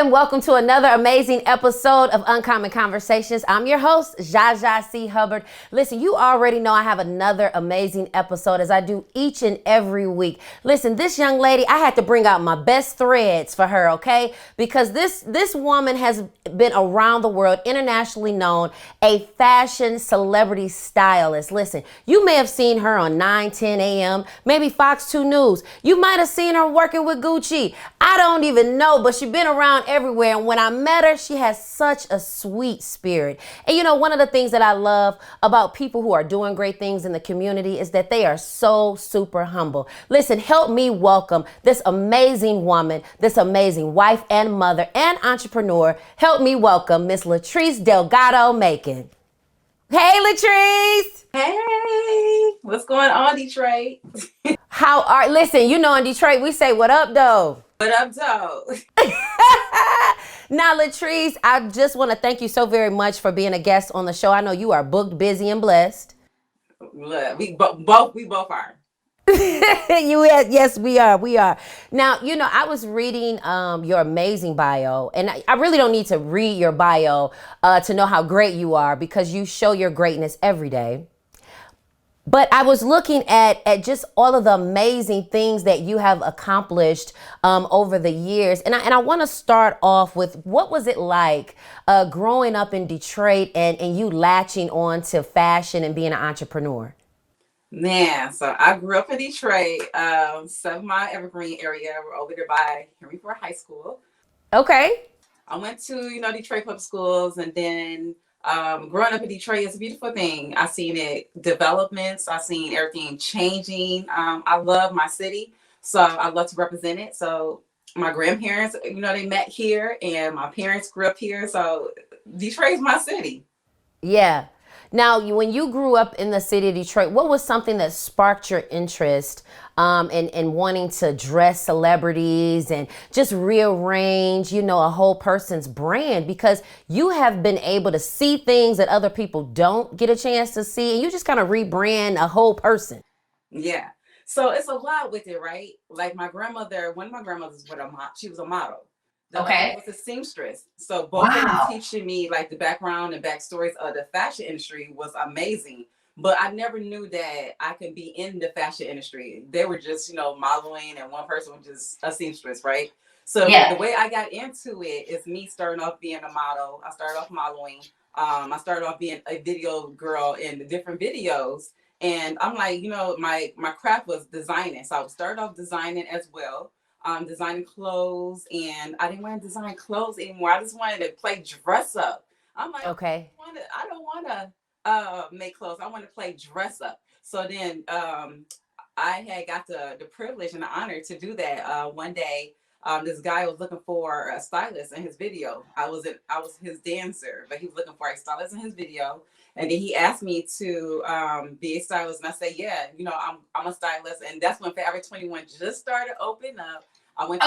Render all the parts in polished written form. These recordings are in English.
everyone. Welcome to another amazing episode of Uncommon Conversations. I'm your host, Zsa Zsa C. Hubbard. Listen, you already know I have another amazing episode as I do each and every week. Listen, this young lady, I had to bring out my best threads for her, okay? Because this woman has been around the world, internationally known, a fashion celebrity stylist. Listen, you may have seen her on 9:10 a.m., maybe Fox 2 News. You might have seen her working with Gucci. I don't even know, but she's been around everywhere. And when I met her, she has such a sweet spirit. And you know, one of the things that I love about people who are doing great things in the community is that they are so super humble. Listen, help me welcome this amazing woman, this amazing wife and mother and entrepreneur. Help me welcome Miss Latrice Delgado Macon. Hey, Latrice. Hey, what's going on, Detroit? Listen, you know, in Detroit, we say, what up, though? What up, though? Now, Latrice, I just want to thank you so very much for being a guest on the show. I know you are booked, busy, and blessed. Look, we both are. Yes, we are. Now, you know, I was reading your amazing bio, and I really don't need to read your bio to know how great you are, because you show your greatness every day. But I was looking at just all of the amazing things that you have accomplished over the years. And I want to start off with, what was it like growing up in Detroit and you latching on to fashion and being an entrepreneur? Man, so I grew up in Detroit, 7 Mile Evergreen area. We're over there by Henry Ford High School. Okay. I went to, Detroit public schools, and then growing up in Detroit is a beautiful thing. I seen it developments. I seen everything changing. I love my city, so I love to represent it. So my grandparents, they met here, and my parents grew up here. So Detroit's my city. Yeah. Now, when you grew up in the city of Detroit, what was something that sparked your interest in wanting to dress celebrities and just rearrange, a whole person's brand? Because you have been able to see things that other people don't get a chance to see, and you just kind of rebrand a whole person. Yeah. So it's a lot with it, right? Like one of my grandmothers she was a model. The other was a seamstress. So both of them teaching me like the background and backstories of the fashion industry was amazing. But I never knew that I could be in the fashion industry. They were just, modeling, and one person was just a seamstress, right? So the way I got into it is me starting off being a model. I started off modeling. I started off being a video girl in the different videos. And I'm like, my craft was designing. So I started off designing as well. Designing clothes, and I didn't want to design clothes anymore. I just wanted to play dress up. I'm like, okay, I don't want to make clothes. I want to play dress up. So then I had got the privilege and the honor to do that. One day, this guy was looking for a stylist in his video. I was his dancer, but he was looking for a stylist in his video. And then he asked me to be a stylist, and I said, yeah, I'm a stylist. And that's when Forever 21 just started opening up. I went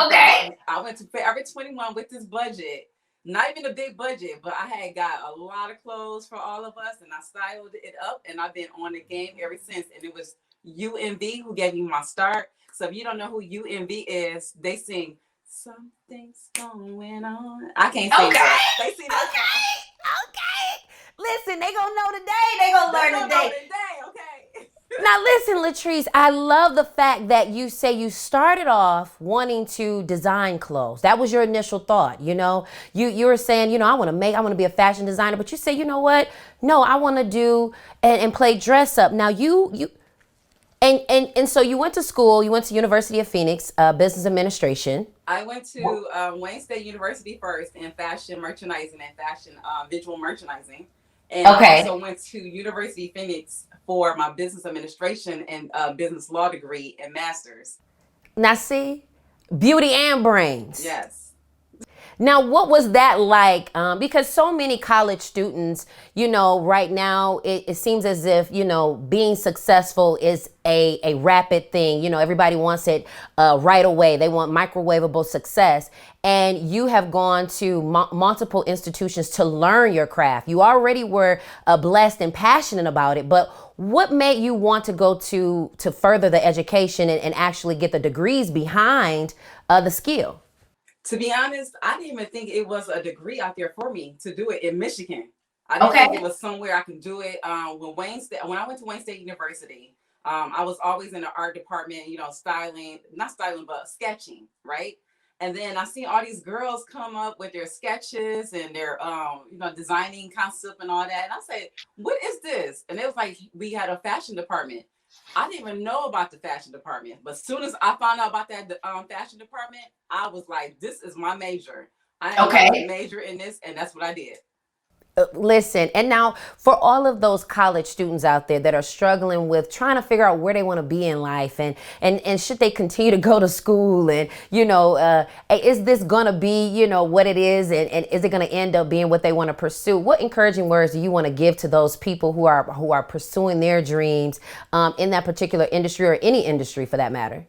to Forever 21 with this budget, not even a big budget, but I had got a lot of clothes for all of us, and I styled it up, and I've been on the game ever since. And it was UMV who gave me my start. So if you don't know who UMV is, they sing "Something's Going On." I can't sing that. They sing that song. Okay. Listen, they gonna know today. They gonna learn today. Okay. Now listen, Latrice, I love the fact that you say you started off wanting to design clothes. That was your initial thought, You were saying, I want to be a fashion designer, but you say, you know what? No, I want to do and play dress up. Now and so you went to school, you went to University of Phoenix, business administration. I went to Wayne State University first in fashion merchandising and fashion visual merchandising. And I also went to University of Phoenix for my business administration and business law degree and master's. Now see, beauty and brains. Yes. Now, what was that like? Because so many college students, right now, it seems as if, being successful is a rapid thing. Everybody wants it right away. They want microwavable success. And you have gone to multiple institutions to learn your craft. You already were blessed and passionate about it. But what made you want to go to further the education and actually get the degrees behind the skill? To be honest, I didn't even think it was a degree out there for me to do it in Michigan. I didn't think it Okay. was somewhere I can do it. When I went to Wayne State University, I was always in the art department, styling, not styling, but sketching, right? And then I seen all these girls come up with their sketches and their, designing concept and all that. And I said, what is this? And it was like, we had a fashion department. I didn't even know about the fashion department, but as soon as I found out about that fashion department, I was like, "This is my major. I am going to Okay. major in this," and that's what I did. Listen, and now for all of those college students out there that are struggling with trying to figure out where they want to be in life, and should they continue to go to school, and is this gonna be what it is, and is it gonna end up being what they want to pursue? What encouraging words do you want to give to those people who are pursuing their dreams in that particular industry, or any industry for that matter?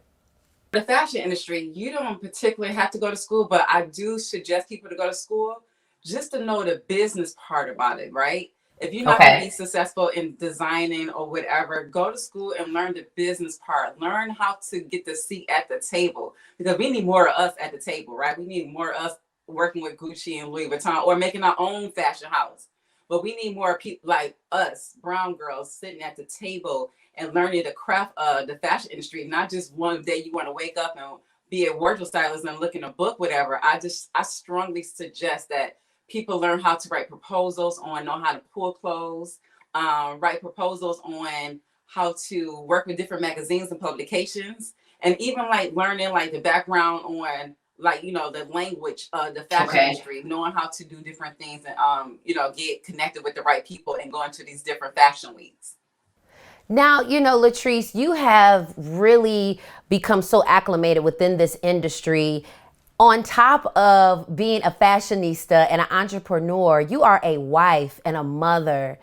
The fashion industry, you don't particularly have to go to school, but I do suggest people to go to school just to know the business part about it, right? If you're not going to be Okay. successful in designing or whatever, go to school and learn the business part. Learn how to get the seat at the table, because we need more of us at the table, right? We need more of us working with Gucci and Louis Vuitton or making our own fashion house. But we need more people like us, brown girls, sitting at the table and learning the craft of the fashion industry. Not just one day you want to wake up and be a wardrobe stylist and look in a book, whatever. I strongly suggest that people learn how to write proposals on, know how to pull clothes, write proposals on how to work with different magazines and publications, and even like learning like the background on, like, the language of the fashion Okay. industry, knowing how to do different things, and get connected with the right people and going to these different fashion weeks. Now, Latrice, you have really become so acclimated within this industry. On top of being a fashionista and an entrepreneur, you are a wife and a mother.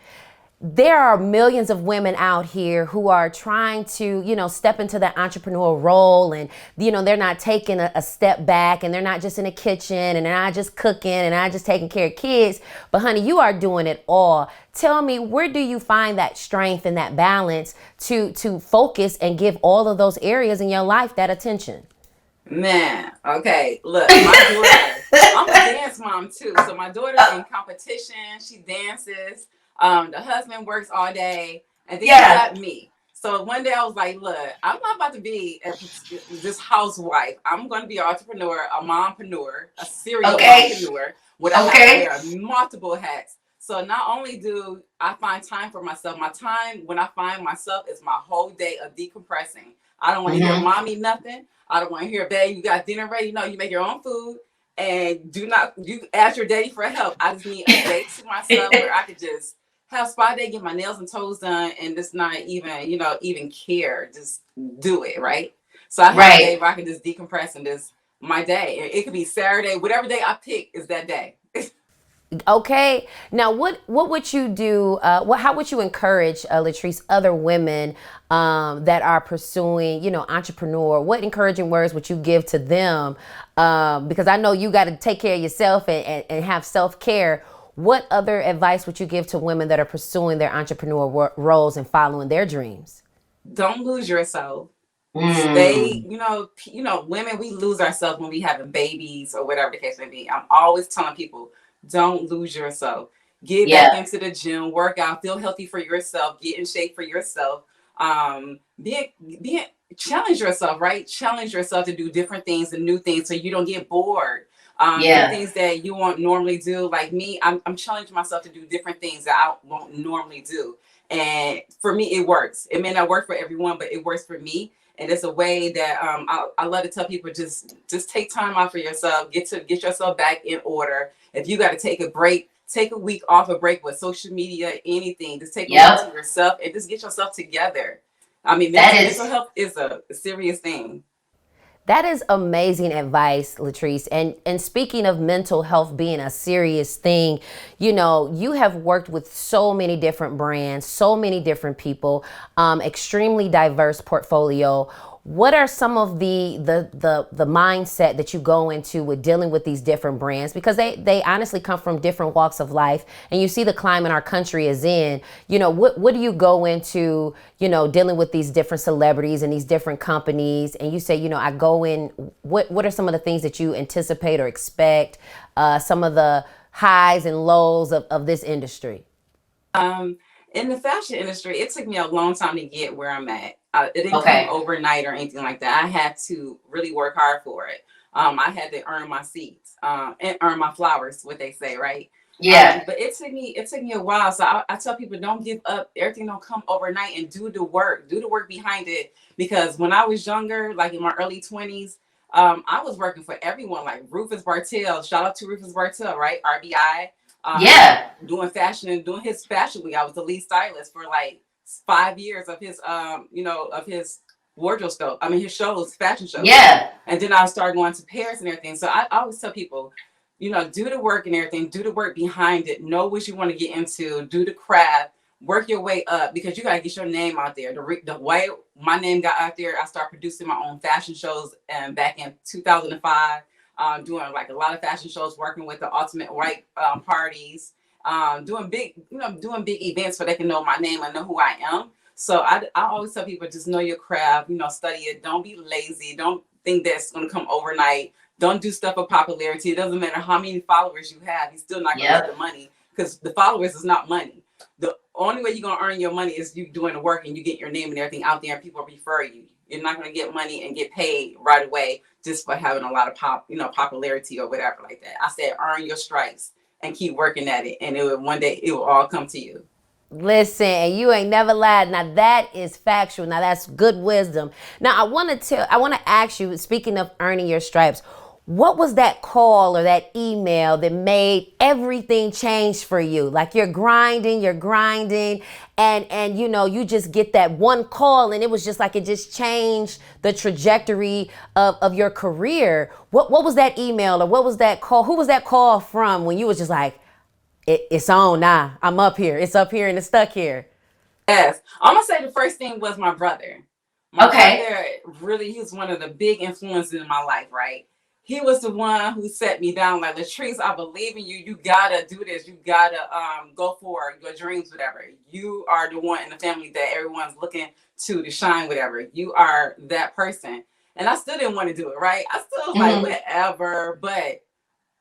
There are millions of women out here who are trying to, step into the entrepreneurial role, and, they're not taking a step back, and they're not just in the kitchen, and they're not just cooking, and they're not just taking care of kids. But honey, you are doing it all. Tell me, where do you find that strength and that balance to focus and give all of those areas in your life that attention? Man, okay. Look, my daughter, I'm a dance mom too. So my daughter in competition, she dances. The husband works all day, and then you Yeah. got me. So one day I was like, look, I'm not about to be this housewife. I'm going to be an entrepreneur, a mompreneur, a serial Okay. mompreneur, where I have to Okay. wear multiple hats. So not only do I find time for myself, my time when I find myself is my whole day of decompressing. I don't want to hear Mm-hmm. mommy nothing. I don't want to hear, babe, you got dinner ready. No, you make your own food, and do not you ask your daddy for help. I just need a day to myself where I could just have spa day, get my nails and toes done, and just not even, even care. Just do it, right? So I have a day Right. where I can just decompress and just my day. It could be Saturday, whatever day I pick is that day. Okay. Now, what would you do? How would you encourage, Latrice, other women that are pursuing, entrepreneur? What encouraging words would you give to them? Because I know you got to take care of yourself, and have self care. What other advice would you give to women that are pursuing their entrepreneur roles and following their dreams? Don't lose yourself. Stay, Mm. women, we lose ourselves when we having babies or whatever the case may be. I'm always telling people, don't lose yourself. Get back Yeah. into the gym, work out, feel healthy for yourself, get in shape for yourself. Be challenge yourself, right? Challenge yourself to do different things and new things so you don't get bored. Do Yeah. things that you won't normally do. Like me, I'm challenging myself to do different things that I won't normally do. And for me, it works. It may not work for everyone, but it works for me. And it's a way that I love to tell people, just take time out for yourself, get yourself back in order. If you got to take a break, take a week off, a break with social media, anything. Just take a week to Yep. yourself and just get yourself together. I mean, That mental is health is a serious thing. That is amazing advice, Latrice. And speaking of mental health being a serious thing, you have worked with so many different brands, so many different people, extremely diverse portfolio. what are some of the mindset that you go into with dealing with these different brands, because they honestly come from different walks of life, and you see the climate our country is in. What do you go into, dealing with these different celebrities and these different companies, and you say, I go in, what are some of the things that you anticipate or expect, some of the highs and lows of this industry? Um, in the fashion industry, it took me a long time to get where I'm at. It didn't come Okay. overnight or anything like that. I had to really work hard for it. I had to earn my seats and earn my flowers, what they say, right? Yeah. But it took me a while. So I tell people, don't give up. Everything don't come overnight, and do the work. Do the work behind it. Because when I was younger, like in my early 20s, I was working for everyone, like Rufus Bartel. Shout out to Rufus Bartel, right? RBI. Yeah. Doing fashion and doing his fashion week. I was the lead stylist for like 5 years of his of his wardrobe scope. I mean his shows, fashion shows. Yeah. And then I started going to Paris and everything. So I always tell people, do the work and everything, do the work behind it, know what you want to get into, do the craft, work your way up, because you gotta get your name out there. The way my name got out there, I started producing my own fashion shows and back in 2005. Doing like a lot of fashion shows, working with the Ultimate White parties, doing big events so they can know my name and know who I am. So I always tell people, just know your craft, study it. Don't be lazy. Don't think that's going to come overnight. Don't do stuff for popularity. It doesn't matter how many followers you have. You're still not going to get Yep. the money, because the followers is not money. The only way you're going to earn your money is you doing the work and you get your name and everything out there and people refer you. You're not going to get money and get paid right away just for having a lot of popularity or whatever like that. I said, earn your stripes and keep working at it, and one day it will all come to you. Listen, and you ain't never lied. Now that is factual. Now that's good wisdom. Now I want to ask you, speaking of earning your stripes, what was that call or that email that made everything change for you? Like you're grinding, and you just get that one call, and it was just like it just changed the trajectory of your career. What was that email, or what was that call? Who was that call from when you was just like, it's on now. I'm up here. It's up here and it's stuck here. Yes. I'm gonna say the first thing was my brother. My Okay. brother really, he was one of the big influences in my life, right? He was the one who set me down like, Latrice, I believe in you. You gotta do this. You gotta go for your dreams, whatever. You are the one in the family that everyone's looking to shine, whatever. You are that person. And I still didn't want to do it, right? I still was like, Hmm. whatever. But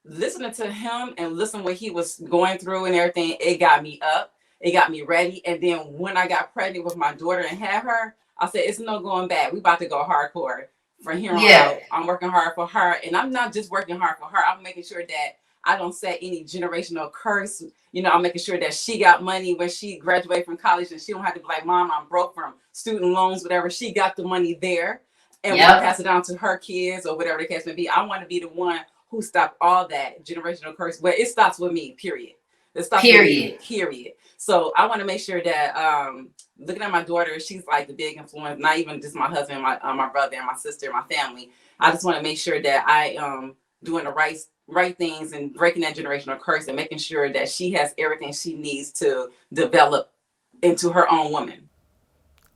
listening to him and listen what he was going through and everything, it got me up, it got me ready. And then when I got pregnant with my daughter and had her, I said, it's no going back. We about to go hardcore from here on Yeah. out. I'm working hard for her, and I'm not just working hard for her. I'm making sure that I don't set any generational curse. I'm making sure that she got money when she graduated from college, and she don't have to be like, Mom, I'm broke from student loans, whatever. She got the money there and want to Yep. pass it down to her kids or whatever the case may be. I want to be the one who stopped all that generational curse. But it stops with me, period. It stops with me, Period. period. So I want to make sure that looking at my daughter, she's like the big influence, not even just my husband, my brother and my sister, my family. I just want to make sure that I doing the right things and breaking that generational curse and making sure that she has everything she needs to develop into her own woman.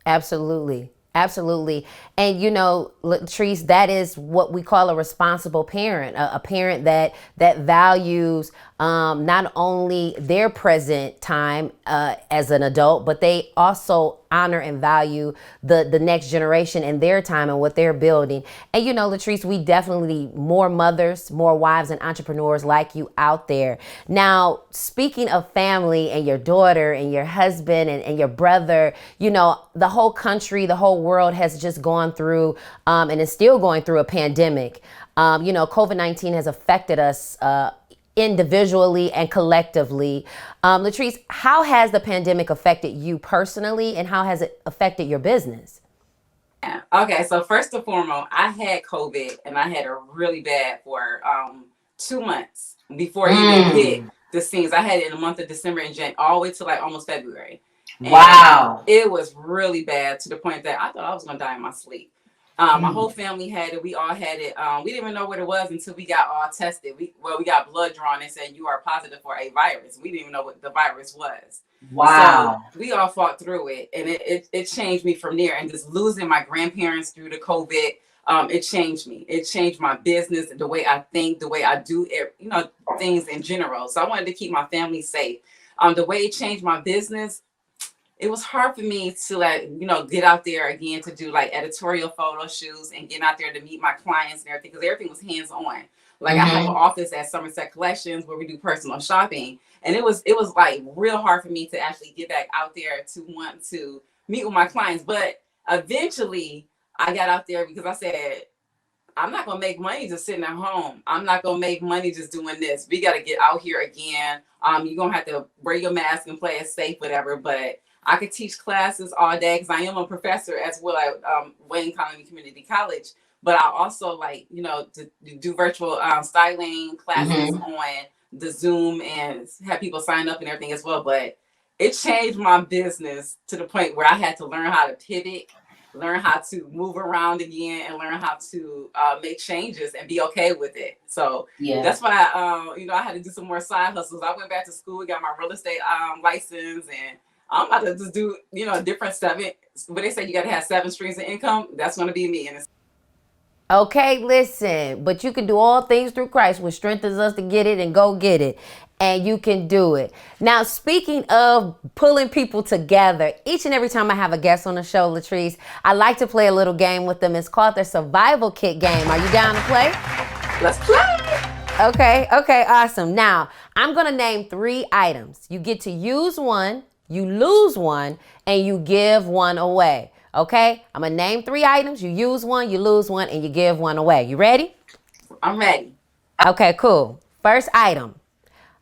Absolutely. Absolutely. And Latrice, that is what we call a responsible parent, a parent that values not only their present time as an adult, but they also honor and value the next generation and their time and what they're building. And Latrice, we definitely need more mothers, more wives and entrepreneurs like you out there. Now, speaking of family and your daughter and your husband and your brother, the whole country, the whole world has just gone through and is still going through a pandemic. COVID-19 has affected us individually and collectively. Latrice, how has the pandemic affected you personally, and how has it affected your business? Yeah. Okay, so first and foremost, I had COVID and I had it really bad for 2 months before it even hit Mm. the scenes. I had it in the month of December and January, all the way to like almost February. And Wow. it was really bad to the point that I thought I was gonna die in my sleep. My whole family had it. We all had it. We didn't even know what it was until we got all tested. We got blood drawn and said you are positive for a virus. We didn't even know what the virus was. Wow. So we all fought through it, and it changed me from there. And just losing my grandparents through the COVID, it changed me. It changed my business, the way I think, the way I do it, things in general. So I wanted to keep my family safe. The way it changed my business, it was hard for me to get out there again to do like editorial photo shoots and get out there to meet my clients and everything, because everything was hands-on. Like I have an office at Somerset Collections where we do personal shopping, and it was like real hard for me to actually get back out there to want to meet with my clients. But eventually I got out there because I said, I'm not gonna make money just sitting at home. I'm not gonna make money just doing this. We gotta get out here again. You're gonna have to wear your mask and play it safe, whatever. But I could teach classes all day because I am a professor as well at Wayne County Community College. But I also to do virtual styling classes on the Zoom and have people sign up and everything as well. But it changed my business to the point where I had to learn how to pivot, learn how to move around again, and learn how to make changes and be okay with it. So that's why I had to do some more side hustles. I went back to school, got my real estate license, and I'm about to just do different but they say you got to have 7 streams of income. That's going to be me. And Okay, listen, but you can do all things through Christ, which strengthens us to get it and go get it. And you can do it. Now, speaking of pulling people together, each and every time I have a guest on the show, Latrice, I like to play a little game with them. It's called their survival kit game. Are you down to play? Let's play. Okay, awesome. Now, I'm going to name 3 items. You get to use one, you lose one, and you give one away. Okay, I'm going to name 3 items. You use one, you lose one, and you give one away. You ready? I'm ready. Okay, cool. First item,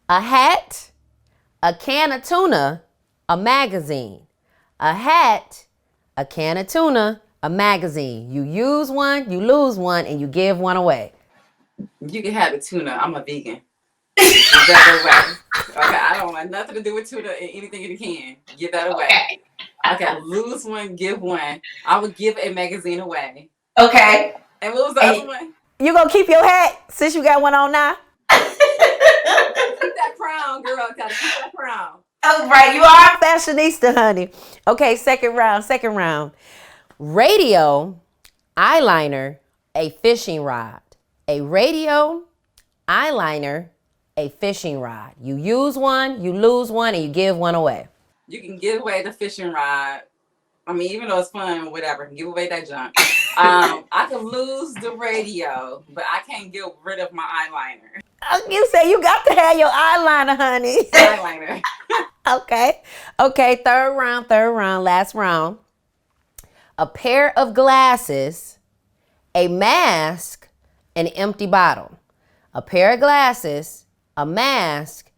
a hat, a can of tuna, a magazine. A hat, a can of tuna, a magazine. You use one, you lose one, and you give one away. You can have the tuna. I'm a vegan. Give that away. Okay, I don't want nothing to do with tuna and anything in the can. Give that away. Okay, lose one, give one. I would give a magazine away. Okay. And what was the other one? You gonna keep your hat since you got one on now? Keep that crown, girl. Gotta keep that crown. Oh, right, you are a fashionista, honey. Okay, second round. Radio, eyeliner, a fishing rod. A radio, eyeliner, a fishing rod. You use one, you lose one, and you give one away. You can give away the fishing rod. I mean, even though it's fun, whatever, give away that junk. I can lose the radio, but I can't get rid of my eyeliner. You say you got to have your eyeliner, honey. Eyeliner. Okay, third round, last round. A pair of glasses, a mask, an empty bottle. A pair of glasses, a mask,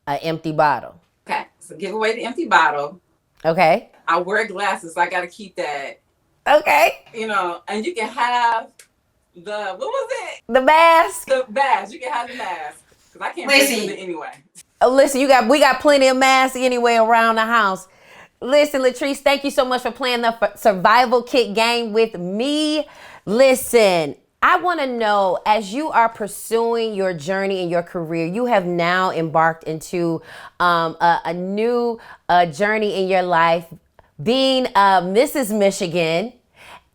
an empty bottle. Okay, so give away the empty bottle. Okay. I wear glasses, so I got to keep that. Okay. And you can have what was it? The mask. The mask. You can have the mask. Because I can't breathe it anyway. Listen, we got plenty of masks anyway around the house. Listen, Latrice, thank you so much for playing the survival kit game with me. Listen, I want to know, as you are pursuing your journey in your career, you have now embarked into a new journey in your life, being Mrs. Michigan,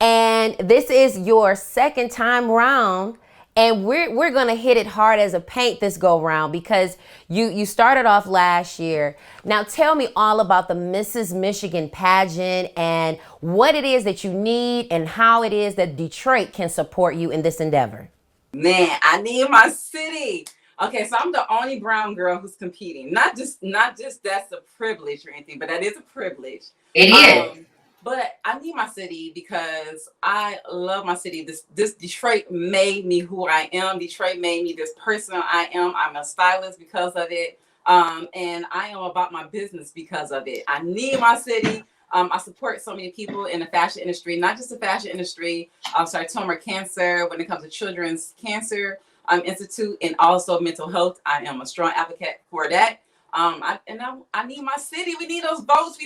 and this is your second time round, and we're gonna hit it hard as a paint this go round because you started off last year. Now tell me all about the Mrs. Michigan pageant and what it is that you need and how it is that Detroit can support you in this endeavor. Man, I need my city. Okay, so I'm the only brown girl who's competing. Not just that's a privilege or anything, but that is a privilege. It is. But I need my city because I love my city. This Detroit made me who I am. Detroit made me this person I am. I'm a stylist because of it. And I am about my business because of it. I need my city. I support so many people in the fashion industry, not just the fashion industry, sarcoma cancer, when it comes to Children's Cancer Institute, and also mental health. I am a strong advocate for that. I need my city. We need those votes.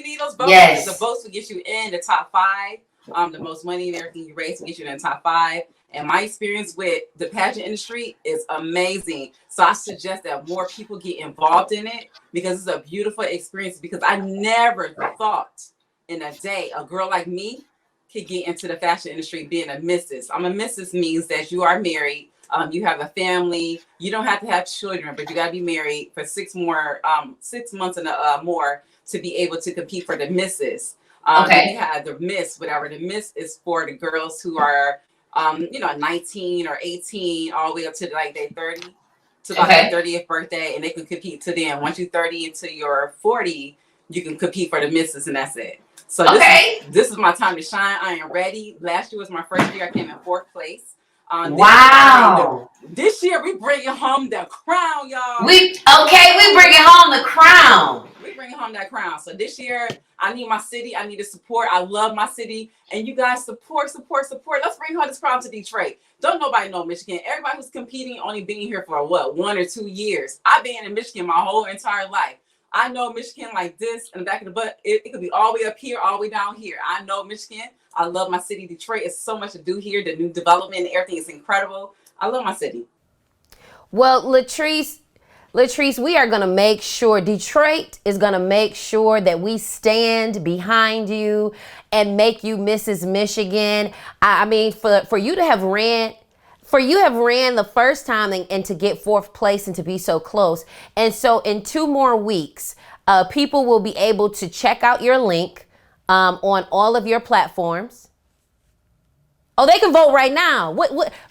Yes. The votes will get you in the top 5 the most money and everything you raise to get you in the top 5. And my experience with the pageant industry is amazing. So I suggest that more people get involved in it because it's a beautiful experience. Because I never thought in a day a girl like me could get into the fashion industry being a missus. I'm a missus means that you are married, you have a family, you don't have to have children, but you got to be married for 6 months and more to be able to compete for the misses. Okay. We had the miss, whatever. The miss is for the girls who are, 19 or 18, all the way up to like their 30, to about their 30th birthday, and they can compete to them. Once you're 30 until you're 40, you can compete for the misses, and that's it. So this is my time to shine. I am ready. Last year was my first year. I came in 4th place. Wow. This year we bringing home the crown, y'all. We bringing home the crown. We bringing home that crown. So this year I need my city. I need to support. I love my city, and you guys support. Let's bring home this crown to Detroit. Don't nobody know Michigan. Everybody who's competing only being here for 1 or 2 years. I've been in Michigan my whole entire life. I know Michigan like this in the back of the butt. It could be all the way up here, all the way down here. I know Michigan. I love my city, Detroit. It's so much to do here. The new development, everything is incredible. I love my city. Well, Latrice, we are going to make sure, Detroit is going to make sure that we stand behind you and make you Mrs. Michigan. I mean, for you to have ran the first time and to get 4th place and to be so close. And so in 2 more weeks, people will be able to check out your link on all of your platforms. Oh, they can vote right now.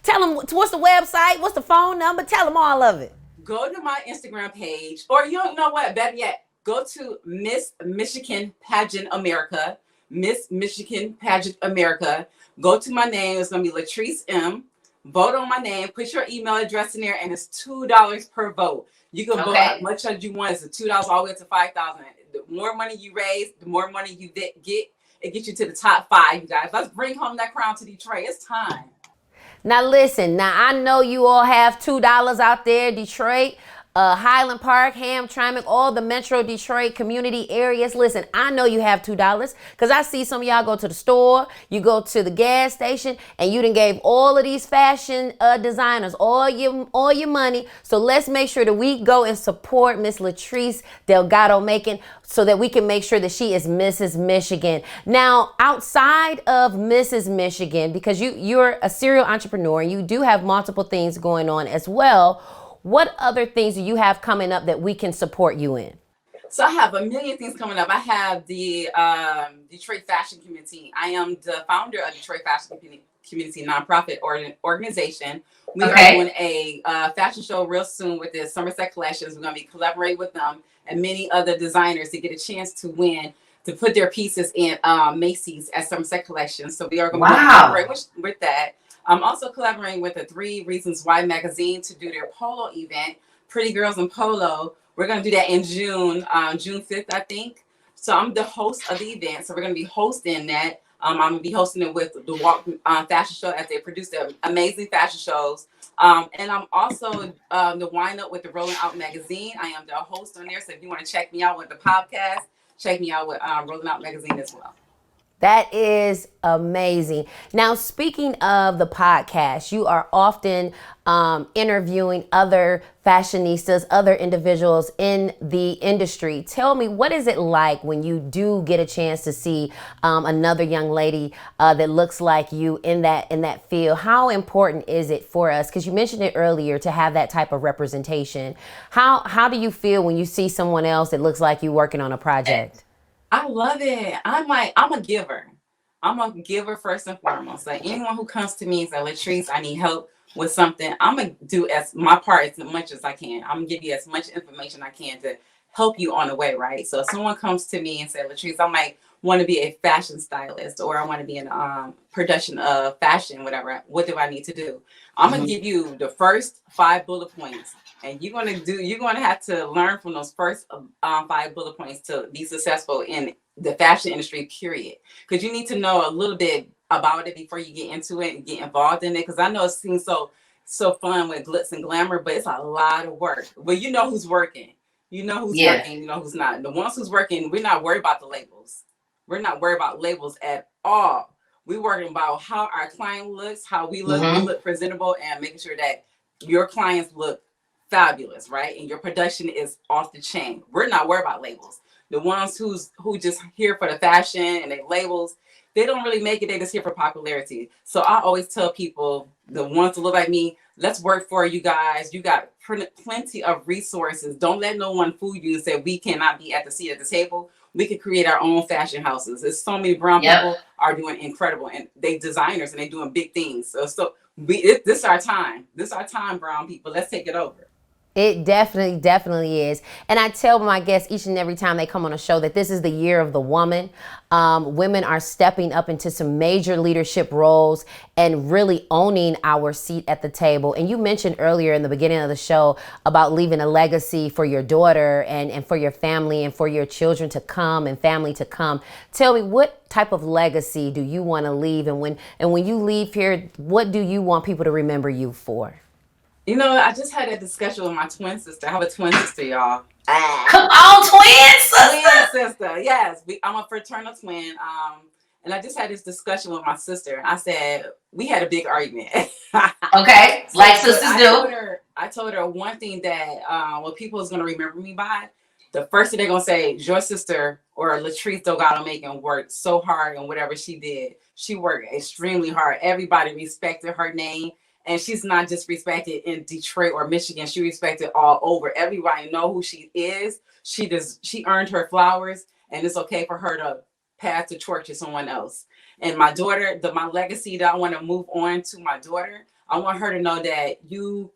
Tell them, what's the website? What's the phone number? Tell them all of it. Go to my Instagram page, or you don't know what, better yet, go to Miss Michigan Pageant America. Miss Michigan Pageant America. Go to my name. It's going to be Latrice M. Vote on my name. Put your email address in there, and it's $2 per vote. You can vote as much as you want. It's $2 all the way up to $5,000. The more money you raise, the more money you get. It gets you to the top 5, you guys. Let's bring home that crown to Detroit. It's time. Now listen, I know you all have $2 out there, Detroit, Highland Park, Hamtramck, all the Metro Detroit community areas. Listen, I know you have $2 because I see some of y'all go to the store, you go to the gas station, and you done gave all of these fashion designers all your money. So let's make sure that we go and support Miss Latrice Delgado Macon so that we can make sure that she is Mrs. Michigan. Now, outside of Mrs. Michigan, because you're a serial entrepreneur, you do have multiple things going on as well. What other things do you have coming up that we can support you in? So I have a million things coming up. I have the Detroit Fashion Community. I am the founder of Detroit Fashion Community nonprofit organization. We are doing a fashion show real soon with the Somerset Collections. We're going to be collaborating with them and many other designers to get a chance to win, to put their pieces in Macy's at Somerset Collections. So we are going to collaborate with that. I'm also collaborating with the 3 Reasons Why magazine to do their polo event, Pretty Girls in Polo. We're going to do that in June, June 5th, I think. So I'm the host of the event. So we're going to be hosting that. I'm going to be hosting it with the Walk Fashion Show as they produce their amazing fashion shows. And I'm also the Wine Up with the Rolling Out magazine. I am the host on there. So if you want to check me out with the podcast, check me out with Rolling Out magazine as well. That is amazing. Now, speaking of the podcast, you are often interviewing other fashionistas, other individuals in the industry. Tell me, what is it like when you do get a chance to see another young lady that looks like you in that field? How important is it for us? Because you mentioned it earlier, to have that type of representation. How do you feel when you see someone else that looks like you working on a project? I love it. I'm a giver. I'm a giver first and foremost. Like anyone who comes to me and says, Latrice, I need help with something, I'm going to do my part as much as I can. I'm going to give you as much information I can to help you on the way, right? So if someone comes to me and says, Latrice, I might want to be a fashion stylist, or I want to be in production of fashion, whatever, what do I need to do? I'm going to give you the first 5 bullet points. And you're going to have to learn from those first 5 bullet points to be successful in the fashion industry, period. Because you need to know a little bit about it before you get into it and get involved in it. Because I know it seems so fun with glitz and glamour, but it's a lot of work. Well, you know who's working. You know who's working, you know who's not. The ones who's working, we're not worried about the labels. We're not worried about labels at all. We working about how our client looks, how we Mm-hmm. look presentable, and making sure that your clients look fabulous, right? And your production is off the chain. We're not worried about labels. The ones who just here for the fashion and they labels, they don't really make it. They just here for popularity. So I always tell people, the ones that look like me, let's work for you guys. You got plenty of resources. Don't let no one fool you and say we cannot be at the seat at the table. We could create our own fashion houses. There's so many brown people are doing incredible, and they designers and they doing big things. This is our time. This is our time, brown people. Let's take it over. It definitely is. And I tell my guests each and every time they come on a show that this is the year of the woman. Women are stepping up into some major leadership roles and really owning our seat at the table. And you mentioned earlier in the beginning of the show about leaving a legacy for your daughter and for your family and for your children to come and family to come. Tell me, what type of legacy do you want to leave? And when you leave here, what do you want people to remember you for? You know, I just had a discussion with my twin sister. I have a twin sister, y'all. Come on, twin sister. Twin sister, yes. I'm a fraternal twin. And I just had this discussion with my sister. I said, we had a big argument. Okay, like sisters do. I told her one thing that what people is going to remember me by, the first thing they're going to say, your sister or Latrice Delgado Macon worked so hard and whatever she did. She worked extremely hard. Everybody respected her name. And she's not just respected in Detroit or Michigan. She respected all over. Everybody know who she is. She earned her flowers, and it's okay for her to pass the torch to someone else. And my daughter, my legacy that I want to move on to my daughter, I want her to know that you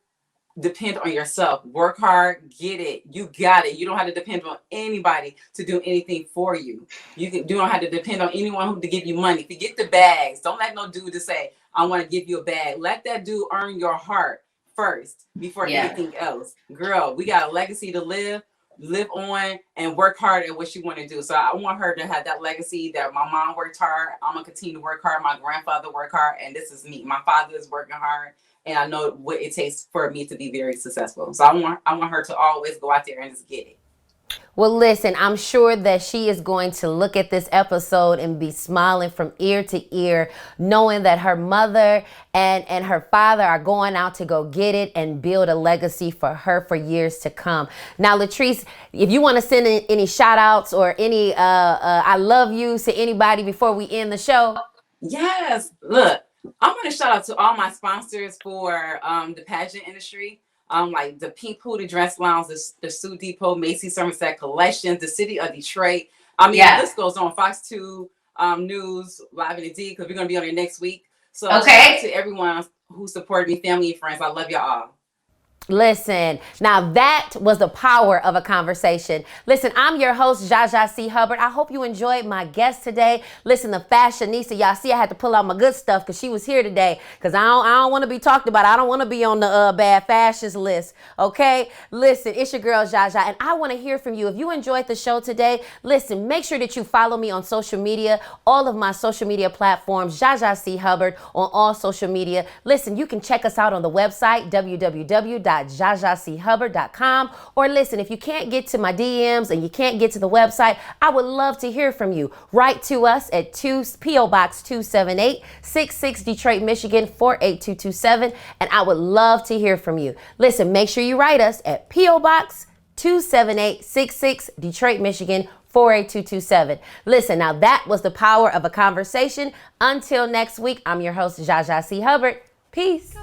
depend on yourself. Work hard, get it. You got it. You don't have to depend on anybody to do anything for you. You don't have to depend on anyone to give you money. Forget the bags. Don't let no dude to say, I want to give you a bag. Let that dude earn your heart first before anything else. Girl, we got a legacy to live on, and work hard at what you want to do. So I want her to have that legacy that my mom worked hard. I'm going to continue to work hard. My grandfather worked hard, and this is me. My father is working hard. And I know what it takes for me to be very successful. So I want her to always go out there and just get it. Well, listen, I'm sure that she is going to look at this episode and be smiling from ear to ear, knowing that her mother and her father are going out to go get it and build a legacy for her for years to come. Now, Latrice, if you want to send in any shout outs or any I love yous to anybody before we end the show. Yes. Look, I'm going to shout out to all my sponsors for the pageant industry. Like the Pink Poodle Dress Lounge, the Sue Depot, Macy's Somerset Collections, the City of Detroit. I mean, this goes on. Fox 2 News, Live in the D, because we're going to be on there next week. So shout out to everyone who supported me, family and friends. I love y'all all. Listen, now that was the power of a conversation. Listen, I'm your host, Zsa Zsa C. Hubbard. I hope you enjoyed my guest today. Listen, the fashionista, y'all see I had to pull out my good stuff because she was here today because I don't want to be talked about. I don't want to be on the bad fashions list, okay? Listen, it's your girl, Zsa Zsa, and I want to hear from you. If you enjoyed the show today, listen, make sure that you follow me on social media, all of my social media platforms, Zsa Zsa C. Hubbard on all social media. Listen, you can check us out on the website, www.zsachubbard.com. Or listen, if you can't get to my DMs and you can't get to the website, I would love to hear from you. Write to us at P.O. Box 278, 66 Detroit, Michigan 48227, and I would love to hear from you. Listen, make sure you write us at P.O. Box 27866 Detroit, Michigan 48227. Listen, now that was the power of a conversation. Until next week, I'm your host, Zsa Zsa C. Hubbard. Peace.